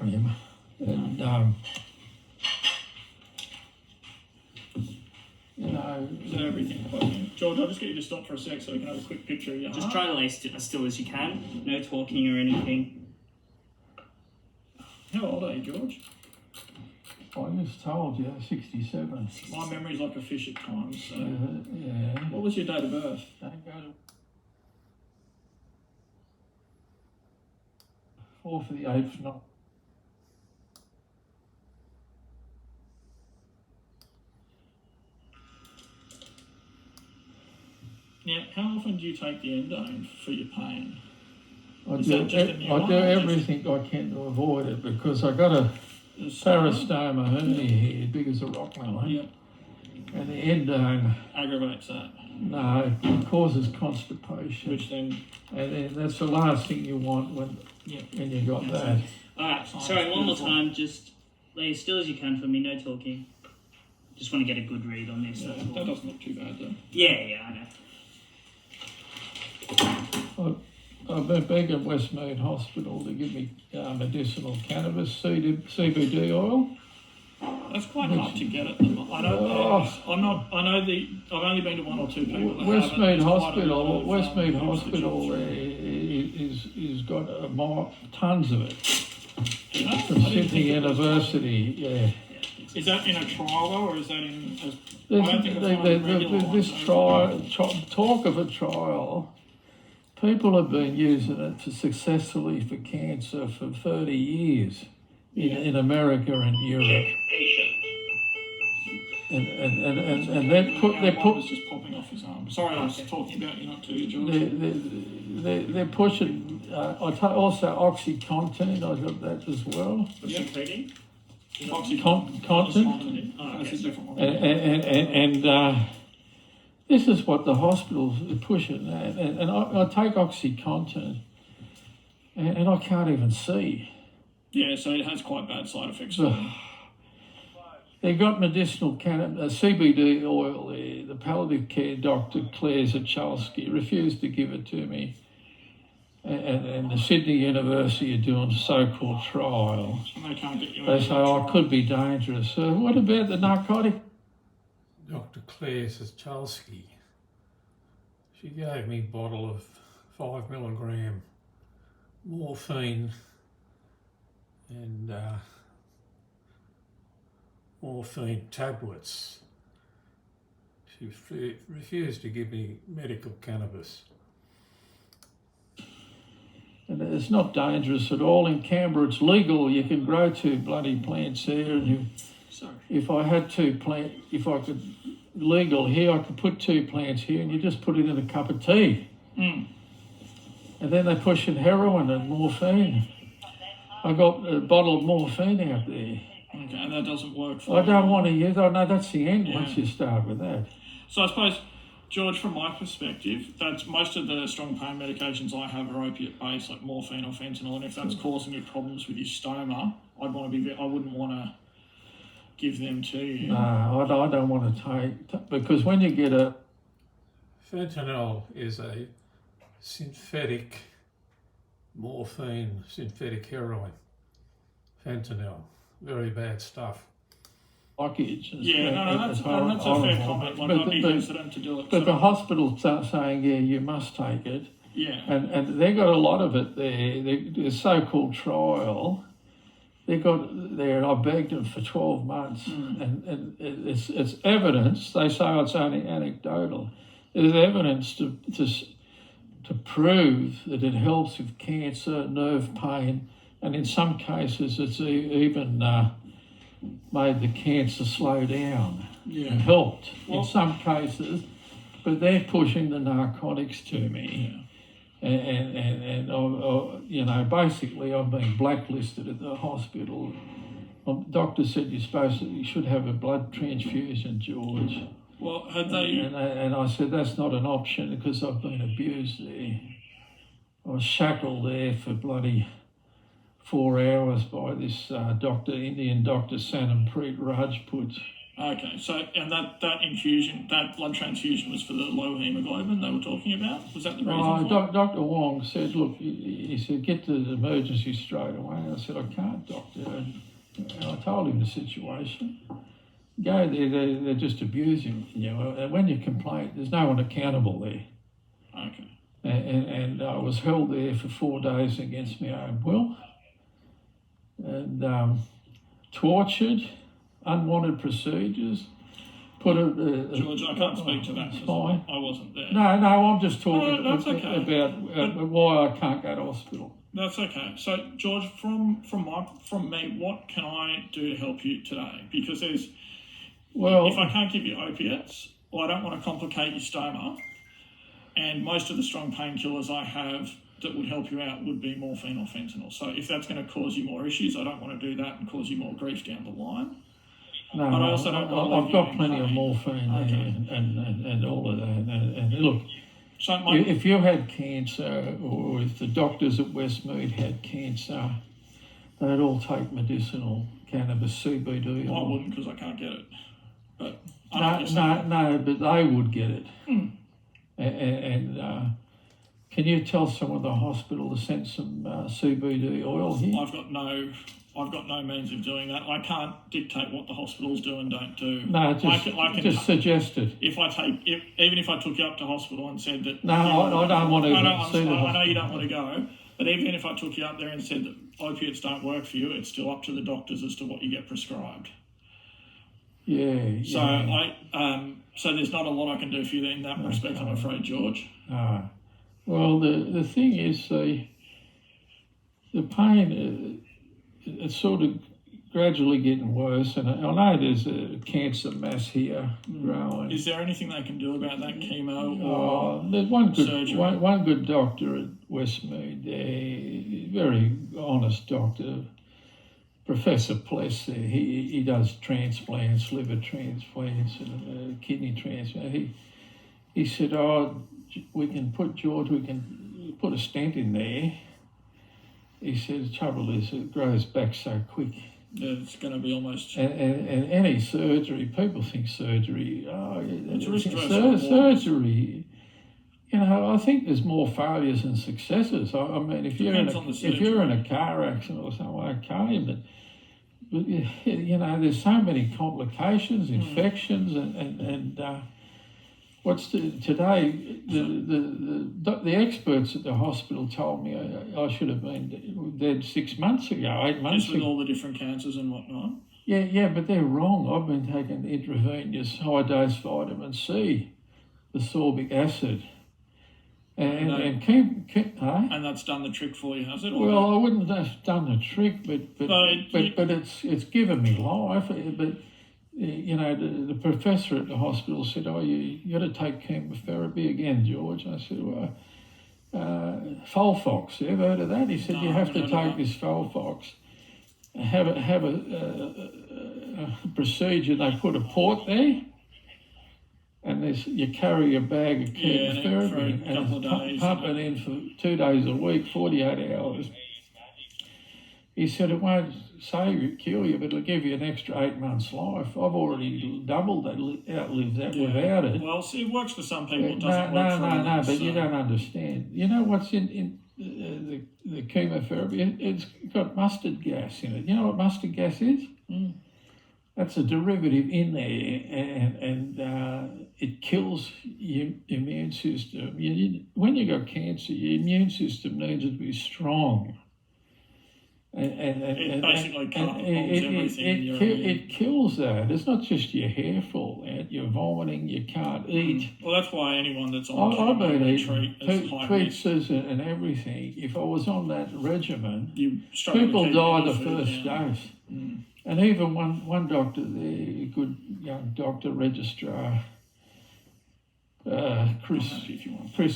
him. And, you know... Is that everything? George, I'll just get you to stop for a sec so we can have a quick picture of you. Just try to lay as still as you can. No talking or anything. How old are you, George? I just told you, 67. My memory's like a fish at times. So. Yeah. What was your date of birth? Don't go to... 4 for the 8th, not... Now, how often do you take the endone for your pain? I do everything I can to avoid it because I got a parastoma hernia here, big as a rock melon. Yep. And the endone aggravates that. No, it causes constipation. Which then... And then that's the last thing you want when you got that. Alright, sorry, one more time, just lay as still as you can for me, no talking. Just want to get a good read on this. Yeah, that doesn't look too bad though. Yeah, I know. I've been begging Westmead Hospital to give me medicinal cannabis, CBD oil. That's quite hard to get at the moment. I know I've only been to 1 or 2 people. Westmead Hospital is got tons of it. From Sydney University, yeah. Is that in a trial though, or is that in? This trial, talk of a trial. People have been using it successfully for cancer for 30 years in America and Europe. And they put was just popping off his arm. Sorry, I was talking about you, not to you, George. They're pushing. Also OxyContin. I got that as well. What's your trading? Contin. That's a different one. And this is what the hospitals are pushing. And I take OxyContin, and I can't even see. Yeah, so it has quite bad side effects. They got medicinal cannabis, CBD oil there. The palliative care doctor, Claire Zachalski, refused to give it to me. And the Sydney University are doing so-called trials. And they can't get you. They say, it could be dangerous. So what about the narcotic? Dr. Claire Zachalski, she gave me a bottle of 5 milligram morphine and morphine tablets. She refused to give me medical cannabis. And it's not dangerous at all. In Canberra, it's legal. You can grow 2 bloody plants there. And if I had 2 plants, if I could, legal here, I could put 2 plants here and you just put it in a cup of tea. Mm. And then they push in heroin and morphine. I got a bottle of morphine out there. Okay, and that doesn't work for I don't want to use it. No, that's the end once you start with that. So I suppose, George, from my perspective, that's most of the strong pain medications I have are opiate-based, like morphine or fentanyl, and if that's causing you problems with your stoma, I wouldn't want to give them to you. No, I don't want to take, because when you get a... Fentanyl is a synthetic morphine, synthetic heroin. Fentanyl, very bad stuff. Blockage. That's a fair comment. Like, I'd be hesitant to do it. But the hospital's saying, you must take it. Yeah. And they got a lot of it there. The so-called trial, they got there, and I begged them for 12 months. And it's evidence. They say it's only anecdotal. There's evidence to prove that it helps with cancer, nerve pain, and in some cases it's even made the cancer slow down and helped in some cases, but they're pushing the narcotics to me. And basically I've been blacklisted at the hospital. The doctor said you should have a blood transfusion, George. Well, had they... And I said, that's not an option because I've been abused there. I was shackled there for bloody 4 hours by this Indian doctor, Sanampreet Rajput. Okay, so and that infusion, that blood transfusion was for the low hemoglobin they were talking about? Was that the reason for it? Dr. Wong said, look, he said, get to the emergency straight away. And I said, I can't, doctor. And I told him the situation. Go there, they're just abusing you. And when you complain, there's no one accountable there. Okay. And I was held there for 4 days against my own will. And tortured, unwanted procedures. George, I can't speak to that. Fine. I wasn't there. No, I'm just talking No, that's okay. about why I can't go to hospital. That's okay. So, George, from me, what can I do to help you today? Because if I can't give you opiates, or I don't want to complicate your stoma, and most of the strong painkillers I have that would help you out would be morphine or fentanyl. So if that's going to cause you more issues, I don't want to do that and cause you more grief down the line. No, but I also don't want to I've leave got you plenty in of pain. morphine and all of that. And look, So if you had cancer, or if the doctors at Westmead had cancer, they'd all take medicinal cannabis, CBD. I wouldn't because I can't get it. But No, but they would get it. And can you tell some of the hospital to send some CBD oil here? I've got no means of doing that. I can't dictate what the hospitals do and don't do. No, just suggest it. Even if I took you up to hospital and said that. No, I don't want to see the I know you don't want to go, but even if I took you up there and said that opiates don't work for you, it's still up to the doctors as to what you get prescribed. Yeah. So there's not a lot I can do for you in that respect, I'm afraid, George. Well, the thing is, the pain, it's sort of gradually getting worse, and I know there's a cancer mass here growing. Is there anything they can do about that, chemo or there's one surgery? one good doctor at Westmead, a very honest doctor, Professor Pless. He does transplants, liver transplants, and kidney transplants. He said, we can put a stent in there. He said, the trouble is it grows back so quick. Yeah, it's going to be almost... And any surgery, people think surgery, surgery, I think there's more failures than successes. I mean, if you're in a car accident or something, okay, but there's so many complications, infections, and today the experts at the hospital told me I should have been dead 6 months ago, 8 months Just with all the different cancers and whatnot. Yeah, but they're wrong. I've been taking intravenous high dose vitamin C, ascorbic acid, and that's done the trick for you, has it? Well, I wouldn't have done the trick, but it's given me life. But the professor at the hospital said, you got to take chemotherapy again, George. I said, well, Folfox, you ever heard of that? He said, you have to take this Folfox, have a procedure. They put a port there, and you carry a bag of chemotherapy and pump it in for 2 days a week, 48 hours. He said, it won't save you, kill you, but it'll give you an extra 8 months' life. I've already outlived that without it. Well, see, it works for some people, it doesn't work for others. No, but you don't understand. You know what's in the chemotherapy? It's got mustard gas in it. You know what mustard gas is? That's a derivative in there, and it kills your immune system. When you got cancer, your immune system needs to be strong. It basically catapults everything in your immune. It kills that. It's not just your hair fall out, you're vomiting, you can't eat. Well, that's why anyone that's on I've been eating pizzas and everything. If I was on that regimen, people die the first dose. And even one doctor there, a good young doctor, registrar, Chris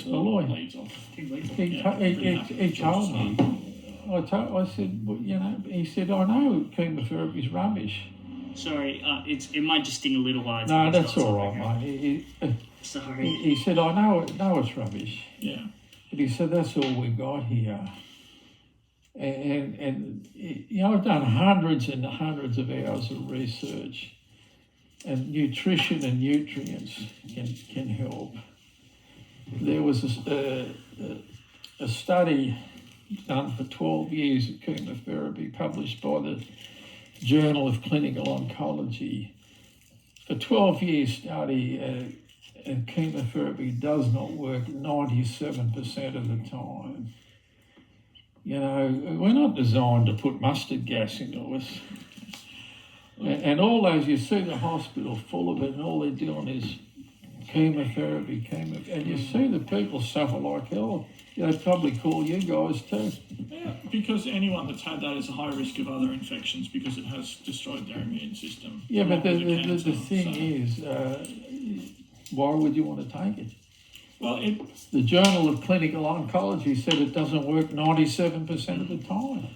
Malloy, he told me, I said, well, he said, I know chemotherapy is rubbish. Sorry, it might just sting a little while. No, that's all right, mate. Sorry. He said, I know it's rubbish. Yeah. But he said, that's all we've got here. And I've done hundreds and hundreds of hours of research. and nutrition and nutrients can help. There was a study done for 12 years of chemotherapy published by the Journal of Clinical Oncology. For 12 years study, chemotherapy does not work 97% of the time. You know, we're not designed to put mustard gas into us. And all those, you see the hospital full of it, and all they're doing is chemotherapy, and you see the people suffer like hell. They'd probably call you guys too. Yeah, because anyone that's had that is a high risk of other infections because it has destroyed their immune system. Yeah, but the Cancer, thing is, why would you want to take it? Well, the Journal of Clinical Oncology said it doesn't work 97% of the time.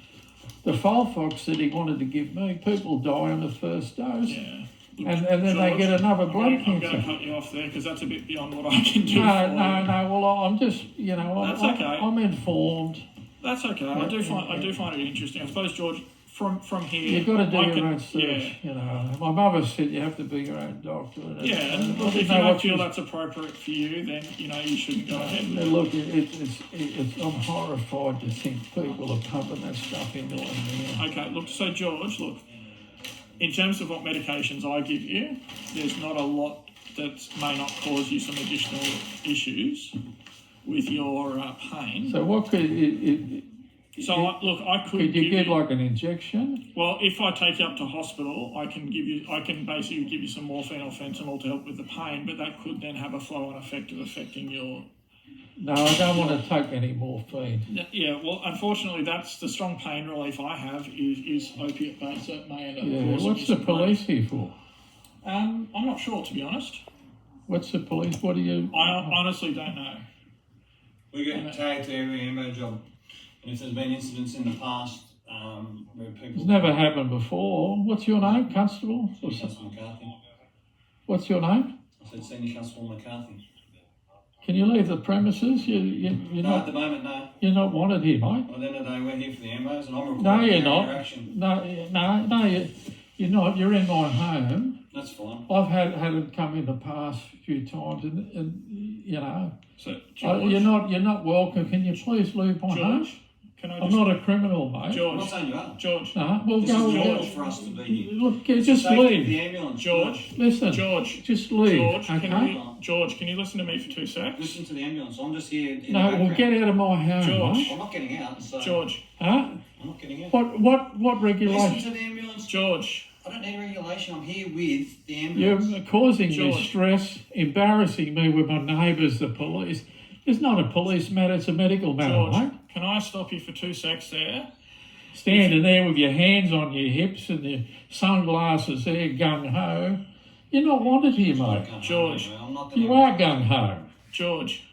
The Firefox said he wanted to give me, people die on the first dose. Yeah. And then they get another blood cancer. I'm going to cut you off there because that's a bit beyond what I can do. No. Well, I'm just, you know, that's okay. I'm informed. That's okay. I do find it interesting. I suppose, George, from here, you've got to do your own research. Yeah. You know, my mother said you have to be your own doctor. Yeah, and look, if you don't feel that's appropriate for you, then you know you shouldn't go ahead with it. Look, I'm horrified to think people are pumping that stuff into them. Okay, look. So, George, look. In terms of what medications I give you, there's not a lot that may not cause you some additional issues with your pain. So what could I could you give like an injection? Well, if I take you up to hospital, I can basically give you some morphine or fentanyl to help with the pain, but that could then have a flow-on effect of affecting your. No, I don't want to take any morphine. Yeah, well, unfortunately, that's the strong pain relief I have is opiate-based. That may end up causing what's the police here for? I'm not sure, to be honest. What's the police? What do you? I honestly don't know. We get tagged to every ambo job, and if there's been incidents in the past where people... It's never happened before. What's your name, Constable? Senior Constable McCarthy. What's your name? I said Senior Constable McCarthy. Can you leave the premises? You're no, not, at the moment, no. You're not wanted here, mate. Well, at the end of the day, we're here for the ambos, and I'm recording No, you're not. interaction. No, you're not. You're in my home. That's fine. I've had it come in the past few times, and you know. So, George, you're not welcome. Can you please leave my home? I'm not a criminal, mate. George, I'm not saying you are. George. No, well, this go is away. George for us to be here. Look, just Safety leave. of the ambulance. George. Listen. George. Just leave. George, okay? George, can you listen to me for 2 seconds? Listen to the ambulance. I'm just here. In No, the well, get out of my home, George. mate. I'm not getting out. So George. Huh? I'm not getting out. What regulation? Listen to the ambulance. George. I don't need regulation. I'm here with the ambulance. You're causing me George. stress, embarrassing me with my neighbours, the police. It's not a police matter, it's a medical matter, George, mate. can I stop you for 2 secs there? Standing there with your hands on your hips and your sunglasses there, gung-ho. You're not wanted here, mate. George. I'm not You are gung-ho. George.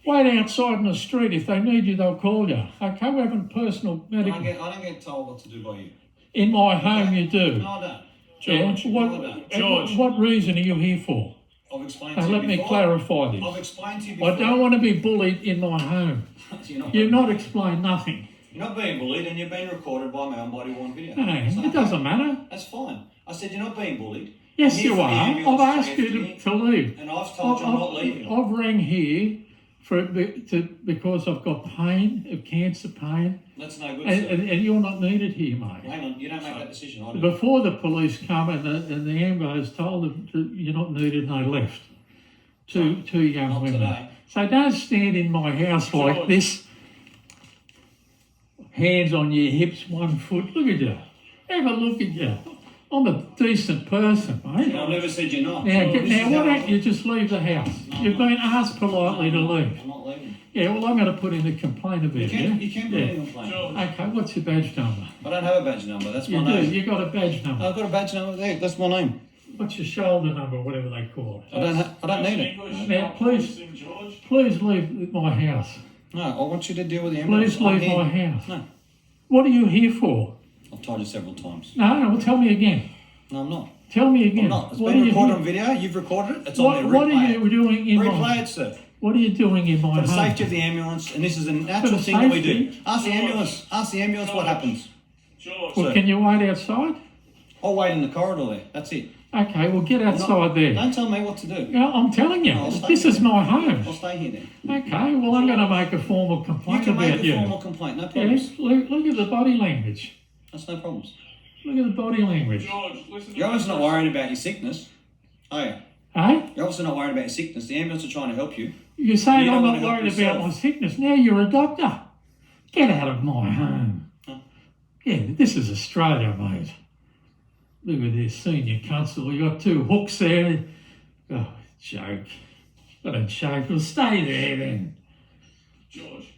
Wait outside in the street. If they need you, they'll call you. Okay, we're having personal medical... I don't get told what to do by you. In my home, you do. No, I don't. George. Yeah? George. What reason are you here for? I've explained Now, to you let me before. clarify this. I've explained to you before. I don't want to be bullied in my home. You've not explained nothing. You're not being bullied and you're being recorded by my own body-worn video. Hey, So, it doesn't matter. That's fine. I said you're not being bullied. Yes, I'm here you for the are. ambulance I've asked safety, you to leave. And I've told you I'm not leaving. I've rang here because I've got pain, of cancer pain, That's no good, and you're not needed here, mate. Hang on, you don't make that decision, I do. Before the police come and the ambulance told them you're not needed, and they left. Two young Not women. today. So don't stand in my house like George. this, hands on your hips, 1 foot. Look at you. Have a look at you. I'm a decent person, mate. I've never said you're not. Now, This is why how don't you just leave the house? No, You've no. been asked politely to leave. I'm not leaving. Yeah, well, I'm going to put in a complaint about You can put yeah. in a complaint. Okay, what's your badge number? I don't have a badge number, that's You my do, name. you got a badge number. I've got a badge number there, that's my name. What's your shoulder number, whatever they call it? I don't need it. Now, please leave my house. No, I want you to deal with the ambulance. Please I'm leave here. my house. No, What are you here for? I've told you several times. No, well, tell me again. No, I'm not. Tell me again. I'm not. It's What been are you recorded doing- on video, you've recorded it, it's on there. What are Replay you doing in it. my Replay it, sir. What are you doing in my For the home? safety of the ambulance, and this is a For natural the thing that we do. safety? Ask the ambulance what happens. George. Well, Sir. can you wait outside? I'll wait in the corridor there. That's it. Okay, well, get outside there. Don't tell me what to do. Yeah, I'm telling you, I'll stay this here is my home. I'll stay here then. Okay, well, I'm going to make a formal You complaint can about make a you. formal complaint, no problems. Yes, look at the body language. That's no problems. Look at the body language. George, listen to You're me obviously not first. worried about your sickness, are you? Hey? You're obviously not worried about your sickness. The ambulance are trying to help you. You're saying You I'm don't not wanna help worried about yourself. my sickness. Now you're a doctor. Get out of my home. Huh? Yeah, this is Australia, mate. Look at this senior constable. You got 2 hooks there. Oh, joke. What a joke. Well, stay there then. George,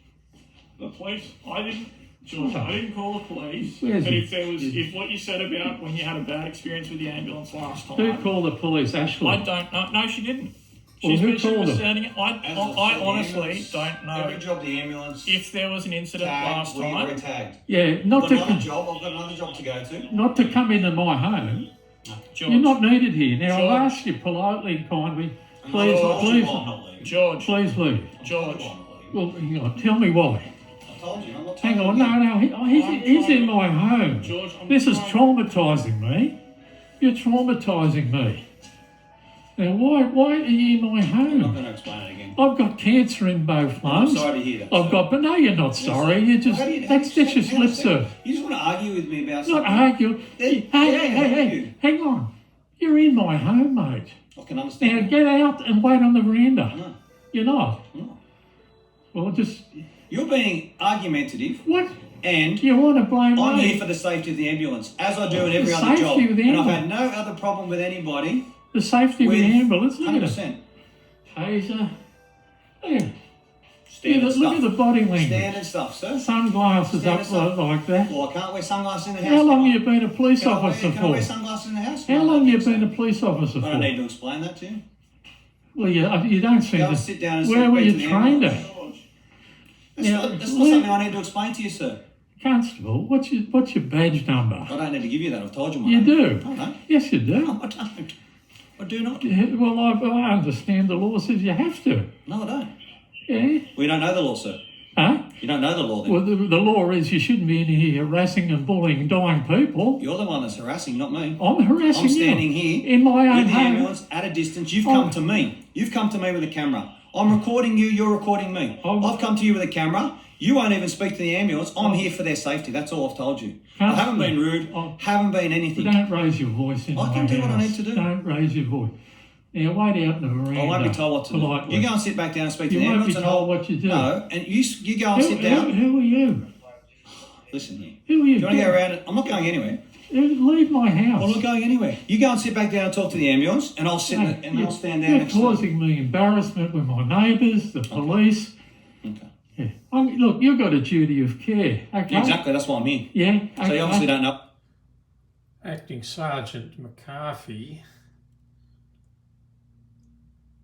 the police, I didn't call the police. Where's But he? if what you said about when you had a bad experience with the ambulance last Who time, called the police? Ashley. I don't know. No, she didn't. Well, who She called was them? standing. As I said, honestly the ambulance- don't know Every job the ambulance if there was an incident tagged, last we get time. re-tagged. Yeah, I've not got to another job. I've got another job to go to. not to come into my home. George, You're not needed here. Now I'll George. ask you politely and kindly. And Please, I told you please, why I'm not leaving. George, please leave. George. Well, hang on. Tell me why. I told you. I'm not Hang telling on. you. No, he's in my home. George, I'm This is trying- traumatising me. You're traumatising me. Now, why are you in my I'm not home? going to explain it again. I've got cancer in both I'm lungs. sorry to hear that. I've sir. got, but no, you're not sorry. You just How do you- that's how do just you- your hang on a slip second. serve. You just want to argue with me about Not something. argue. Then- Hey, hang on. You're in my home, mate. I can Now understand. get out and wait on the veranda. No, You're not. no. Well, just You're being argumentative, what? and You want to blame I'm me? here for the safety of the ambulance, as I do in every The other job. safety of the And I've had ambulance. no other problem with anybody. The safety of the With ambulance. Look at it. 100%. Taser. Yeah. Standard Look stuff. at the body language. Standard stuff, sir. Sunglasses Standard up stuff. like that. Well, I can't wear sunglasses in the house. How long can I? have you been a police Can I wear- officer Can I wear for? sunglasses in the house? How No, I long don't have you think been a so. police officer I don't need for? to explain that to you. Well, you don't seem Go and to. sit down and Where speak were to you the trained ambulance. at? George, That's, Now, not, that's not Lou- something I need to explain to you, sir. Constable, what's your badge number? I don't need to give you that. I've told you my You name. do. I don't. Yes, you do. No, I don't. I do not. Yeah, well, I understand the law says you have to. No, I don't. Yeah. We don't know the law, sir. Huh? You don't know the law then. Well, the law is you shouldn't be in here harassing and bullying dying people. You're the one that's harassing, not me. I'm harassing I'm standing you. here In my own with the home. ambulance at a distance. You've Oh. come to me. You've come to me with a camera. I'm recording you. You're recording me. Oh. I've come to you with a camera. You won't even speak to the ambulance. I'm here for their safety. That's all I've told you. I haven't been rude. Oh. Haven't been anything. Don't raise your voice in I my can do what I house. need to do. Don't raise your voice. Now, wait out in the veranda. I won't be told what to politely. do. You go and sit back down and speak You to the won't ambulance, be and told I'll. what you do. No, and you go and sit down. Who are you? Listen here. Who are you? Do you want to go around it? I'm not going anywhere. Leave my house. I'm not going anywhere. You go and sit back down and talk to the ambulance, and I'll sit Hey, and I'll stand down You're next to them. causing me embarrassment with my neighbours, the police. Okay. Yeah. Look, you've got a duty of care. Okay. Exactly. That's why I'm here. Yeah. So okay. you obviously don't know. Acting Sergeant McCarthy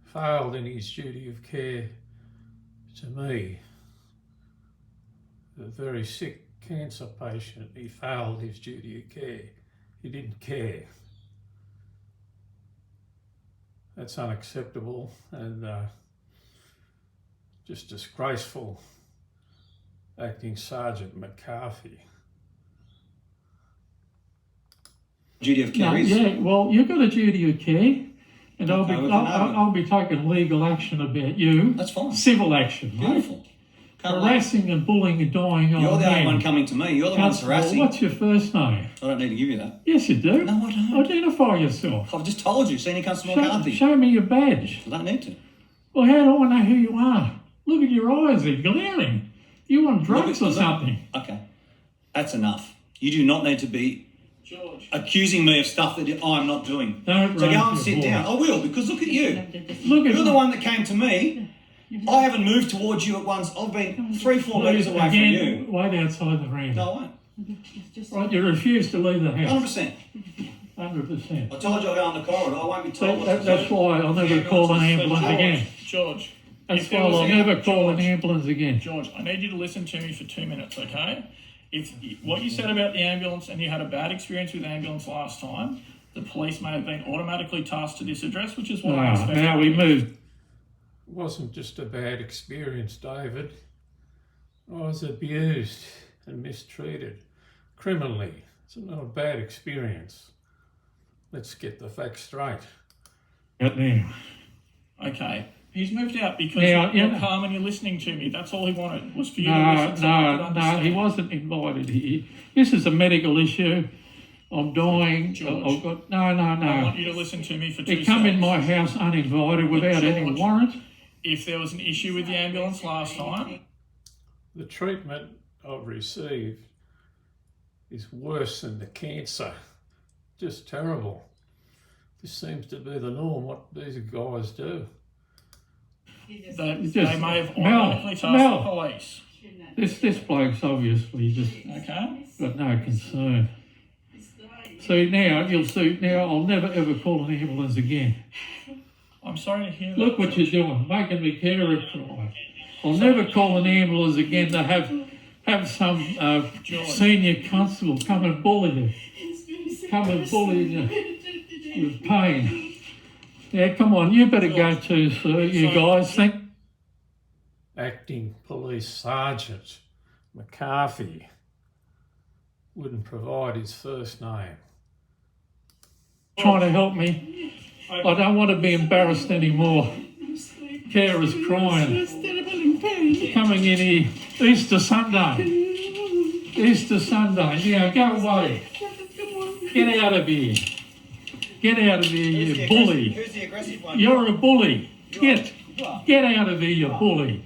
failed in his duty of care to me, a very sick cancer patient. He failed his duty of care. He didn't care. That's unacceptable and just disgraceful. Acting Sergeant McCarthy. Duty of No, care is. yeah, well, you've got a duty of care, and Okay, we can have it. I'll be taking legal action about you. That's fine. Civil action, mate. Beautiful. Can't wait. Harassing and bullying and dying You're old the only men. one coming to me. You're the one that's Constable, harassing. what's your first name? I don't need to give you that. Yes, you do. No, I don't. Identify yourself. I've just told you, Senior Constable McCarthy. Show me your badge. I don't need to. Well, how do I know who you are? Look at your eyes, they're glaring. You on drugs or Look- something? Okay. That's enough. You do not need to be George, accusing me of stuff that I'm not doing. Don't So raise go and your sit voice. down. I will, because look at you. Look at You're the one that came to me. I haven't moved towards you at once. I've been 3-4 metres away from again, you. wait outside the veranda. No, I won't. Right, you refuse to leave the house. 100%. 100%. I told you I'll go on the corridor. I won't be told what to do. That's why I'll never call an ambulance again. George, That's if why there was I'll any- never call an George, ambulance again. George, I need you to listen to me for 2 minutes, okay? If what you said about the ambulance and you had a bad experience with the ambulance last time, the police may have been automatically tasked to this address, which is what I expect. Now we moved. It wasn't just a bad experience, David. I was abused and mistreated criminally. It's not a bad experience. Let's get the facts straight. Out now. Okay. He's moved out because Now, you're yeah. calm and you're listening to me. That's all he wanted, was for you to listen so I could No, understand. he wasn't invited here. This is a medical issue. I'm dying. George. I've got I no. want you to listen to me for 2 He seconds. come in my house uninvited without any George. warrant. If there was an issue with the ambulance last time, The treatment I've received is worse than the cancer. Just terrible. This seems to be the norm, what these guys do. they may have Mel, automatically tasked Mel. the police. This bloke's obviously just Okay? got no concern. See now, you'll see now. I'll never ever call an ambulance again. I'm sorry to hear that. Look what you're doing, making me carer cry. I'll never call an ambulance again to have some senior constable come and bully you, come and bully you with pain. Yeah, come on, you better go too, sir. You guys think. Acting Police Sergeant McCarthy wouldn't provide his first name. Trying to help me. I don't want to be embarrassed anymore. Carer's crying. Coming in here Easter Sunday. Easter Sunday. Now go away. Get out of here. Get out of here, you bully. Who's the aggressive one? You're a bully. Get out of here, you bully.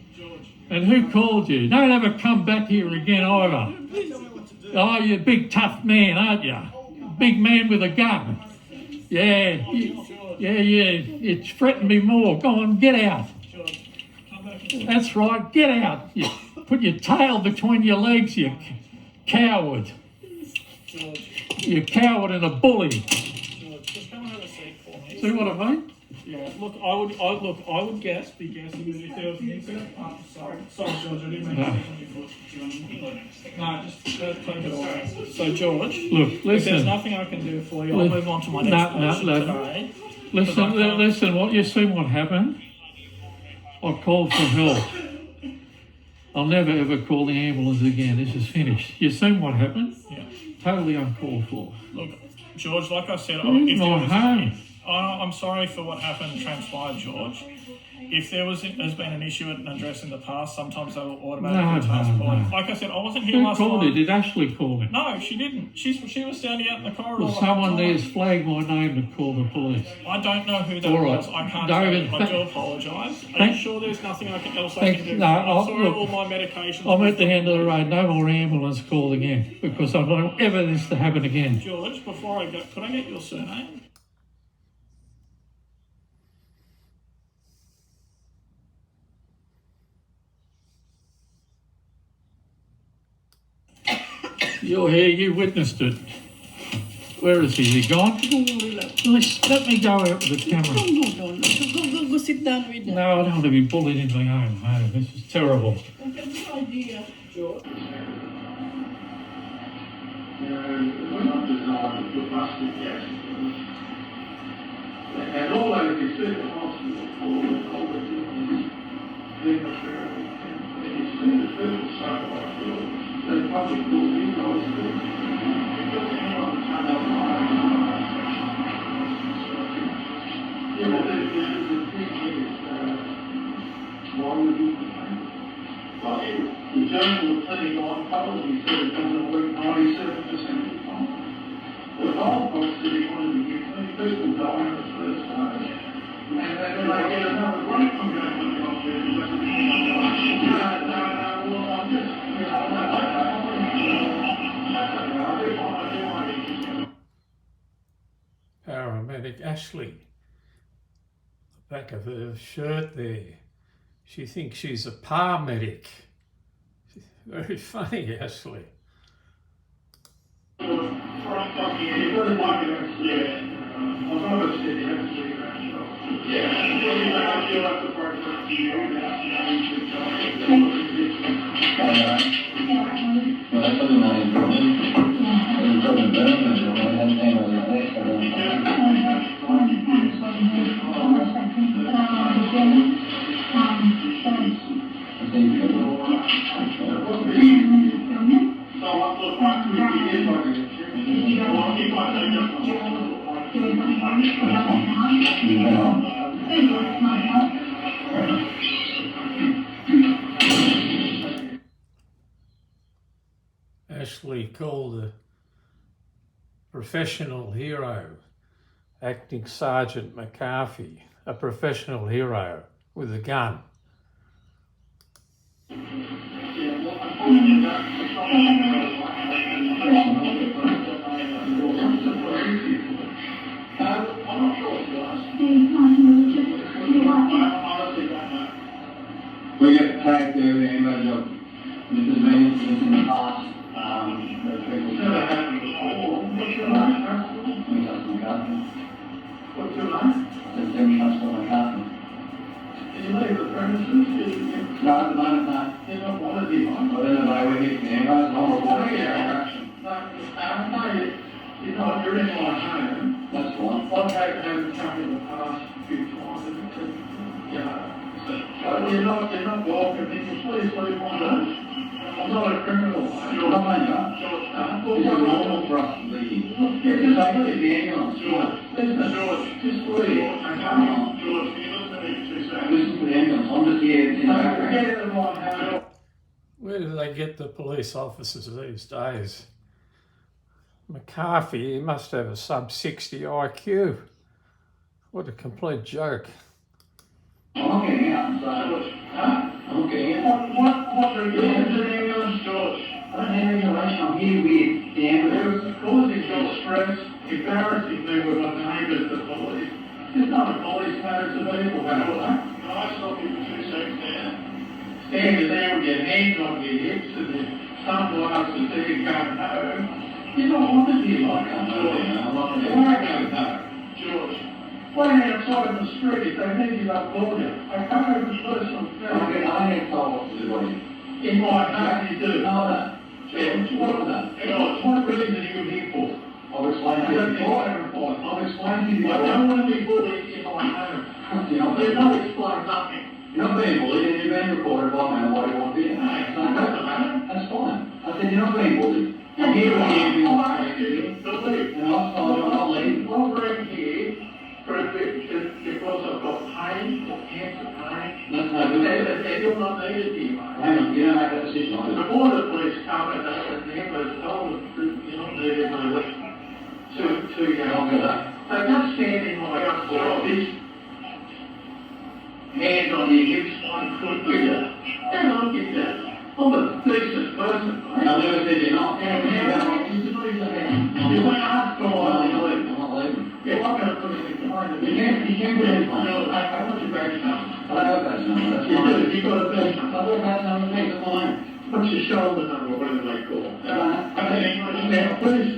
And who called you? Don't ever come back here again either. Oh, you're a big tough man, aren't you? Big man with a gun. Yeah. You threaten me more. Go on, get out. That's right, get out. You put your tail between your legs, you coward. You're a coward and a bully. Just come and have a seat for me. See what I mean? Yeah, look, I would be guessing that if there was an incident. Oh, sorry, George, I didn't mean to step on your foot. No, just take it away. So, George, Look, if there's listen. nothing I can do for you, I'll move on to my next question today. Listen, what you see what happened? I called for help. I'll never ever call the ambulance again. This is finished. You seen what happened? Yeah. Totally uncalled for. Look, George, like I said, Where's my home? I'm sorry for what happened, transpired, George. If there has been an issue and addressed in the past, sometimes they will automatically task police. Like I said, I wasn't here Who last called night. it? Did Ashley call it? No, she didn't. She was standing out in the corridor. Well, the whole someone time. there's flagged my name to call the police. I don't know who that All right. was. I can't David, tell you. I do apologise. Are you thank- sure there's nothing else I Thanks. can do? No, I'm sorry, look, all my medications. I'm at the end of the road. No more ambulance called again because I don't want ever this to happen again. George, before I go, could I get your surname? You're here. You witnessed it. Where is he? Is he gone? Let me go out with the camera. Go sit down with them. No, I don't want to be bullied into my own home. This is terrible. Okay, no idea, George. We're not designed to bust it yet. And all they can see the hospital for all the doing is chemotherapy. And you see the people say like they probably thought you guys did. Because anyone can have an eye. Yeah, but the thing is, why would you complain? Well, the journal putting on policy said it doesn't work 97% of the time. The whole post said he wanted to get 20 people dying the first day. And then they get another break from going to the hospital. Well, I'm just, Paramedic Ashley, the back of her shirt there. She thinks she's a paramedic. Very funny, Ashley. Ashley called a professional hero, Acting Sergeant McCarthy, a professional hero with a gun. We get tagged there with the image of Mrs. Means in the past. Never happened before. What's your name? What's your name? Did you leave the premises? No, at the moment, no. You're not wanted here, mate. I don't know why we're hitting the ambulance, I'm reporting the interaction. You're not, you're in my home. That's fine. I've had come in the past a few times and, you know, you're not welcome in, you please leave my house. I'm not a criminal, mate. You're not, mate, no. This is normal for us to be here. Just take the ambulance. Just leave. George, can you listen to me 2 seconds? Listen to the ambulance, I'm just here in the background. Get in my house. Where do they get the police officers these days? McCarthy, he must have a sub-60 IQ. What a complete joke. I'm not getting out, so, I'm not getting out. What are you doing to the ambulance, George? I don't have regulation, I'm here with the ambulance. It was causing your stress, embarrassing me with my neighbours, the police. It's not a police matter, it's a medical matter. Can I stop you for 2 seconds there? Standing there with your hands on your hips and then someone else to see you going home. You're not wanted here like that, George. Why go home? George. Wait outside in the street, if they need you, they'll call you. I come over personal thing. I ain't told what to do, what you. In my home you do. No, no. George, what reason are you here for? I'll explain to you. I'll explain to you. I don't want to be bullied in my home. You're not explain nothing. You're not being bullied and you're being recorded by me, what do you want to be? That's fine. I said you're not being bullied. I'm here with you. I'm asking you to leave. And I've told you I'm not leaving. I'm bringing here because I've got pain or cancer pain. That's no good. You're not needed here, mate. Hang on, you don't make that decision on The it. border police come and the ambulance told us you're not needed, mate. Two young girls. They just stand in my house like this. Hands on your hips, 1 foot with you. And I'll get that. I'm a decent person, mate. I never said you're not. You went ask for I'm not leaving. Yeah, I'm going to put it in behind You can't put it in front. No, I want your badge number. I don't have that number, that's You fine. do, you got a badge I number. don't have that number, that's fine. What's your shoulder number, whatever they call it? Now, please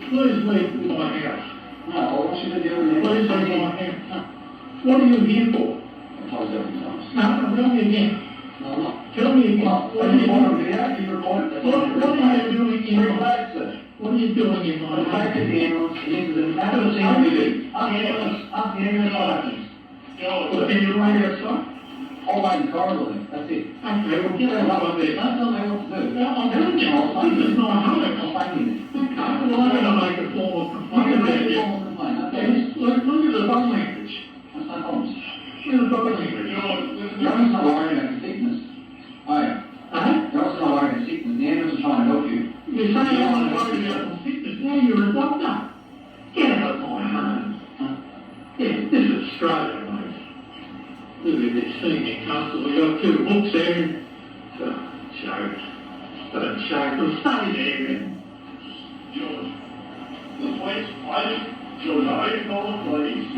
leave my house. No, I want you to deal with it. Please leave my house. What are you here for? I told you every time. No, tell me again. No, I'm not. Tell me again. What are you doing? You recorded it. What are you doing in my Relax it. What are you doing in my I'm back to the ambulance, into the ambulance, up the ambulance license. Well, can you wait outside? I'll wait in the corridor then, that's it. Okay, well, get out of there. Don't tell me what to do. No, I'm telling you, this is my home. I'll find you then. Well, I'm going to make a formal complaint You can about make a you. formal complaint, that's Yes, it. look at the body language. That's no problems. Look at the body language. You're always not worried about your sickness. Oh yeah. Huh? You're also not worried about sickness. The ambulance is trying to help you. You're saying I'm not worried about my sickness. Now you're a doctor. Get out of my home. Yeah, this is Australia, mate. Look at this senior constable. We've got 2 books there. Don't joke. Don't joke. We'll stay there. George, the police, George, I didn't call the police. If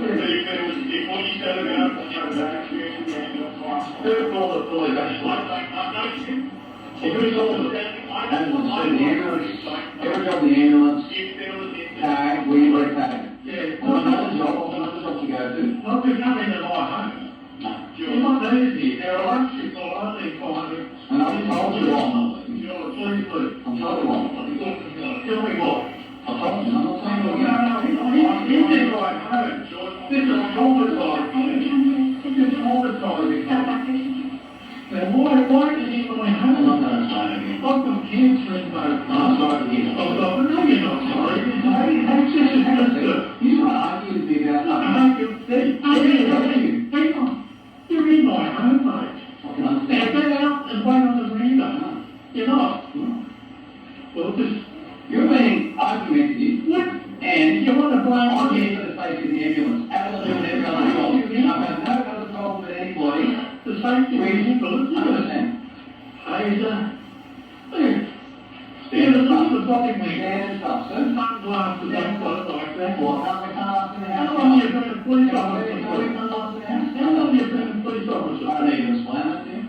what you said about your bad experience with the ambulance last night. Who called the police? That's like, I'm not kidding. if you told them, Ambulance, so the ambulance, every job the ambulance, If there was an tag, we work tag. yeah, Well, another job to go to. not to come into my home. No. You're not needed here. There are electric or only 400. And I've told you why I'm not leaving. George, please, please. I'm told you why I'm not leaving. Tell me what. I told you, I'm not saying No, what again. this is right home, George. This is traumatizing. This is traumatizing. Now, why is he in my I'm home? not going to say it again. I've got cancer in both. I'm sorry to hear Oh, no, you're not sorry. Hey, this is You want to argue with me about want to blame on here for the safety of the ambulance. Have a do with every other job. I've had no other problem with anybody. The safety of the ambulance. I understand. Standard stuff. Standard stuff, sir. Sunglasses and stuff like that. What? How long have you been a police officer? How long have you been a police officer? I don't need to explain that to you.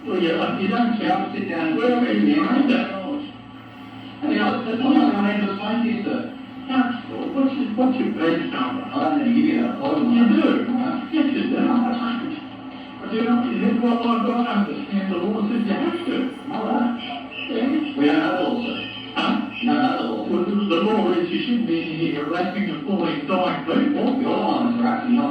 Well, you don't sound. Sit down. Where are you going? Hey, that's not something I need to explain to you, sir. What's your badge number? I don't need to give you that. You do? Yes, you do. But you know, well, I don't understand the law says you have to. All right. Yeah. We don't know the law, sir. Huh? No, the law. Well, the law is you shouldn't be in here harassing and bullying dying people. You're the one that's harassing. I'm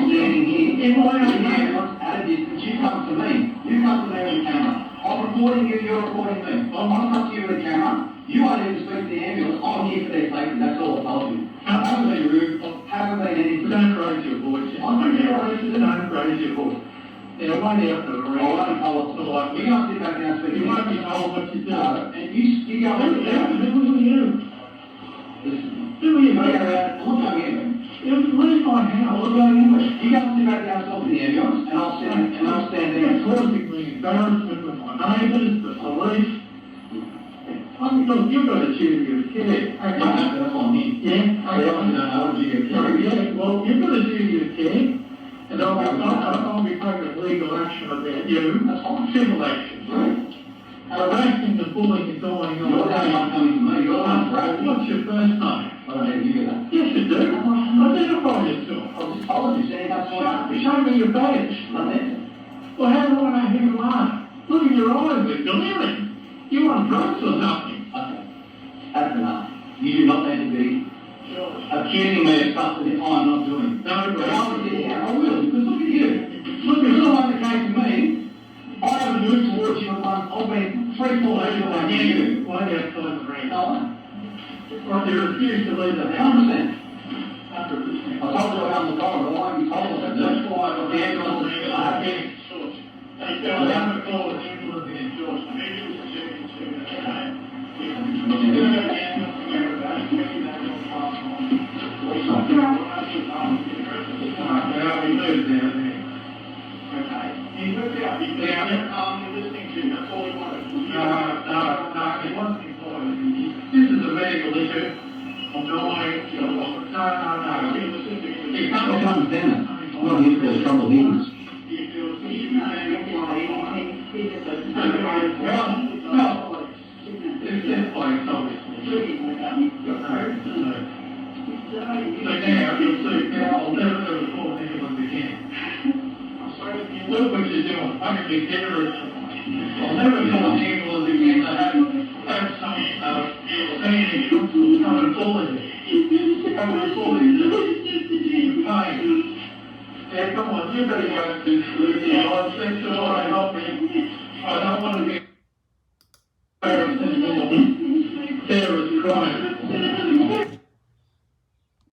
standing here. In my own name, at a distance, you come to me. You come to me with a camera. I'm recording you, you're recording me. I'm not to you with a camera. You want to speak to the ambulance. I'm here for their safety. That's all I told you. I haven't been rude. I haven't been anything. Don't raise your voice. I'm not going to don't raise your voice. Yeah, I won't have to raise. I won't tell what's the like. You can't sit back down and speak. You won't be told what you do. And you go over there. Who are you? Listen. Who are you? I'm not going in. Where's my house? I'm going in. You go and sit back down and talk to the ambulance, and I'll stand there. That's causing me embarrassment with my neighbours, the police. Look, you've got a duty of care. Okay. That's on me. Yeah? I don't know what duty of care. Yeah, well, you've got a duty of care, and I'll be taking legal action about you. That's fine. Civil action. Right. Harassing and bullying is going on. You're not coming to me. You're not harassing. What's your first name? I don't need to give you that. Yes, you do. Identify yourself. I just told you. Stand up for it. Show me your badge. Well, how do I know who you are? Look at your eyes. They're glaring. You on drugs or something? Okay. That's enough. You do not need to be accusing me of something that I'm not doing. No, I will, because look at you. Look, if you're the one that came to me, I haven't moved towards you I've been 3-4 days away from you. Why outside the ring? No. Right, you refuse to leave the house. 100%. I told you around the corridor, why have you told us? That's why the ambulance I have been sourced. They go down the corridor, the ambulance is endorsed. This is a medical issue. No. It comes down. I'm not here for those trouble meetings. No. It's that place, obviously. So now, you'll see, now I'll never report anyone again. Look what you're doing. I can be terrorist. I'll never call an ambulance again. I have some saying come and bully me. Come and bully me. Pain. Yeah, come on, you better go to this. I'll say to all I help me. I don't want to be embarrassed.